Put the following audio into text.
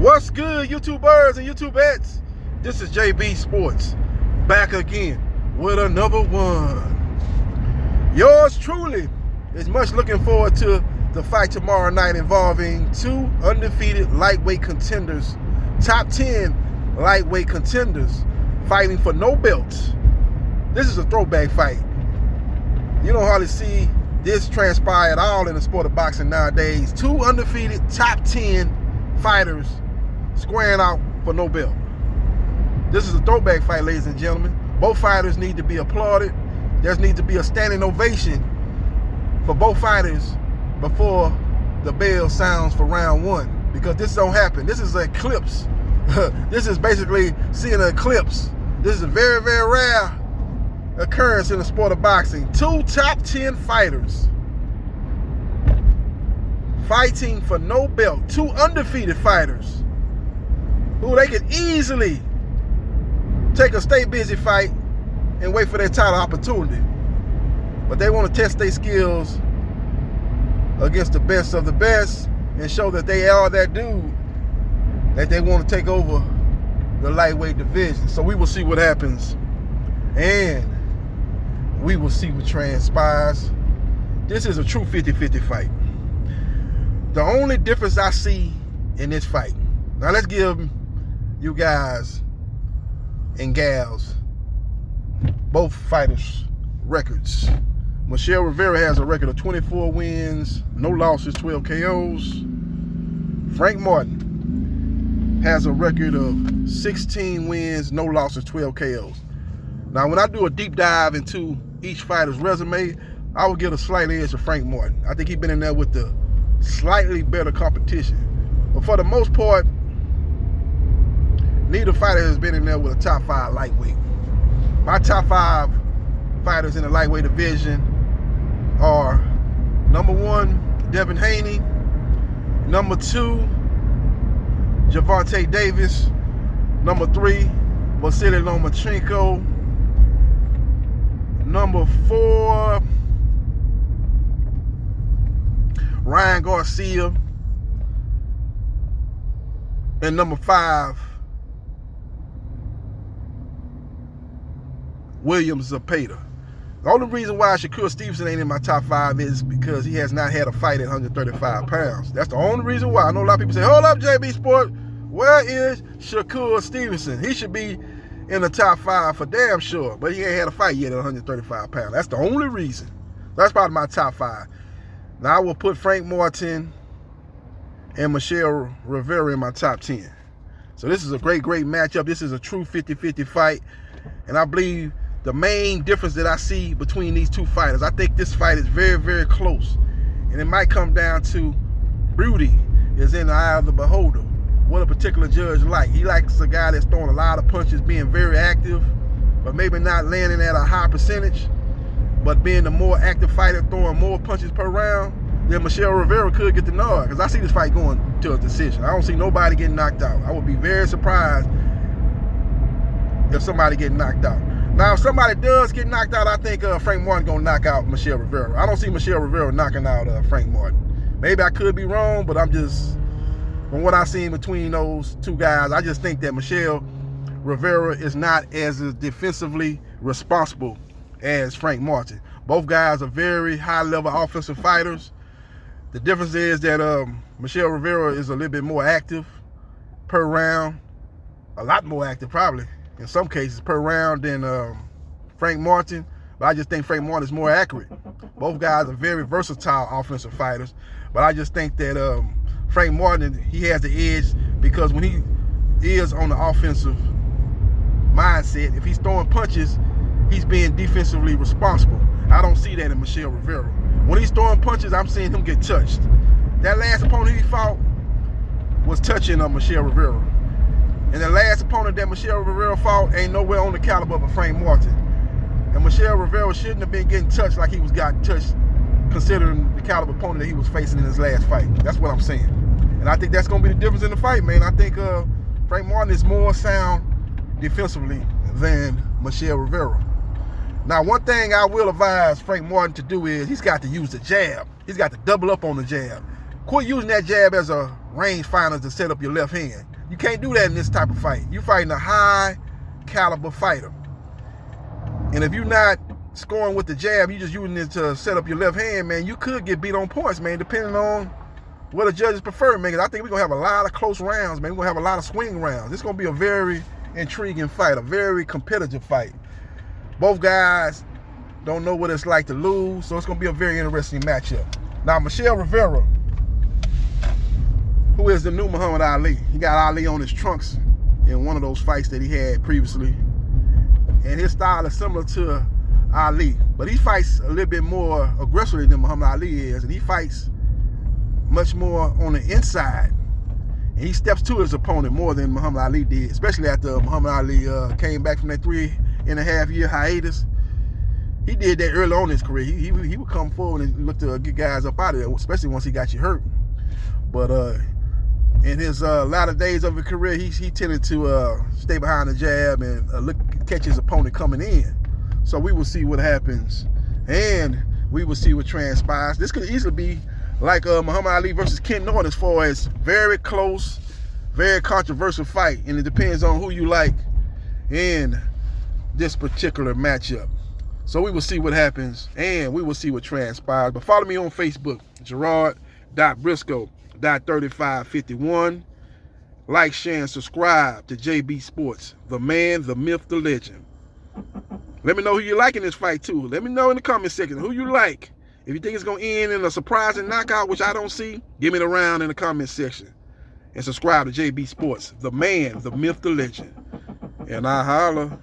What's good, YouTubers and YouTubettes? This is JBsports back again with another one. Yours truly is much looking forward to the fight tomorrow night involving two undefeated lightweight contenders, top 10 lightweight contenders fighting for no belts. This is a throwback fight. You don't hardly see this transpire at all in the sport of boxing nowadays. Two undefeated top 10 fighters squaring out for no belt. This is a throwback fight, ladies and gentlemen. Both fighters need to be applauded. There needs to be a standing ovation for both fighters before the bell sounds for round one, because this don't happen. This is an eclipse. This is basically seeing an eclipse. This is a very, very rare occurrence in the sport of boxing. Two top 10 fighters fighting for no belt. Two undefeated fighters who they could easily take a stay busy fight and wait for their title opportunity. But they want to test their skills against the best of the best and show that they are that dude that they want to take over the lightweight division. So we will see what happens, and we will see what transpires. This is a true 50-50 fight. The only difference I see in this fight, now let's give you guys and gals, both fighters, records. Michel Rivera has a record of 24 wins, no losses, 12 KOs. Frank Martin has a record of 16 wins, no losses, 12 KOs. Now, when I do a deep dive into each fighter's resume, I will give a slight edge to Frank Martin. I think he's been in there with the slightly better competition. But for the most part, neither fighter has been in there with a top 5 lightweight. My top 5 fighters in the lightweight division are number 1, Devin Haney, number 2, Gervonta Davis, number 3, Vasily Lomachenko, number 4, Ryan Garcia, and number 5, William Zepeda. The only reason why Shakur Stevenson ain't in my top 5 is because he has not had a fight at 135 pounds. That's the only reason why. I know a lot of people say, hold up, JB Sport, where is Shakur Stevenson? He should be in the top 5 for damn sure, but he ain't had a fight yet at 135 pounds. That's the only reason. That's probably my top 5. Now I will put Frank Martin and Michel Rivera in my top 10. So this is a great, great matchup. This is a true 50-50 fight. And I believe the main difference that I see between these two fighters, I think this fight is very, very close. And it might come down to beauty is in the eye of the beholder. What a particular judge like. He likes a guy that's throwing a lot of punches, being very active, but maybe not landing at a high percentage. But being the more active fighter, throwing more punches per round, then Michel Rivera could get the nod. Because I see this fight going to a decision. I don't see nobody getting knocked out. I would be very surprised if somebody get knocked out. Now, if somebody does get knocked out, I think Frank Martin gonna knock out Michel Rivera. I don't see Michel Rivera knocking out Frank Martin. Maybe I could be wrong, but I'm just, from what I've seen between those two guys, I just think that Michel Rivera is not as defensively responsible as Frank Martin. Both guys are very high-level offensive fighters. The difference is that Michel Rivera is a little bit more active per round, a lot more active probably, in some cases, per round than Frank Martin. But I just think Frank Martin is more accurate. Both guys are very versatile offensive fighters. But I just think that Frank Martin, he has the edge because when he is on the offensive mindset, if he's throwing punches, he's being defensively responsible. I don't see that in Michel Rivera. When he's throwing punches, I'm seeing him get touched. That last opponent he fought was touching Michel Rivera. And the last opponent that Michel Rivera fought ain't nowhere on the caliber of a Frank Martin. And Michel Rivera shouldn't have been getting touched like he was gotten touched, considering the caliber opponent that he was facing in his last fight. That's what I'm saying. And I think that's going to be the difference in the fight, man. I think Frank Martin is more sound defensively than Michel Rivera. Now, one thing I will advise Frank Martin to do is he's got to use the jab. He's got to double up on the jab. Quit using that jab as a rangefinders to set up your left hand. You can't do that in this type of fight. You're fighting a high caliber fighter. And if you're not scoring with the jab, you're just using it to set up your left hand, man, you could get beat on points, man, depending on what the judges prefer, man. Because I think we're going to have a lot of close rounds, man. We're going to have a lot of swing rounds. It's going to be a very intriguing fight, a very competitive fight. Both guys don't know what it's like to lose, so it's going to be a very interesting matchup. Now, Michel Rivera, who is the new Muhammad Ali, he got Ali on his trunks in one of those fights that he had previously. And his style is similar to Ali, but he fights a little bit more aggressively than Muhammad Ali is, and he fights much more on the inside. And he steps to his opponent more than Muhammad Ali did, especially after Muhammad Ali came back from that 3.5-year hiatus. He did that early on in his career. He would come forward and look to get guys up out of there, especially once he got you hurt. But in his latter days of his career, he tended to stay behind the jab and catch his opponent coming in. So we will see what happens, and we will see what transpires. This could easily be like Muhammad Ali versus Ken Norton, as far as very close, very controversial fight, and it depends on who you like in this particular matchup. So we will see what happens, and we will see what transpires. But follow me on Facebook, Gerard.Briscoe.3551. Like, share, and subscribe to JB Sports, the man, the myth, the legend. Let me know who you like in this fight, too. Let me know in the comment section who you like. If you think it's going to end in a surprising knockout, which I don't see, give me the round in the comment section. And subscribe to JB Sports, the man, the myth, the legend. And I holla.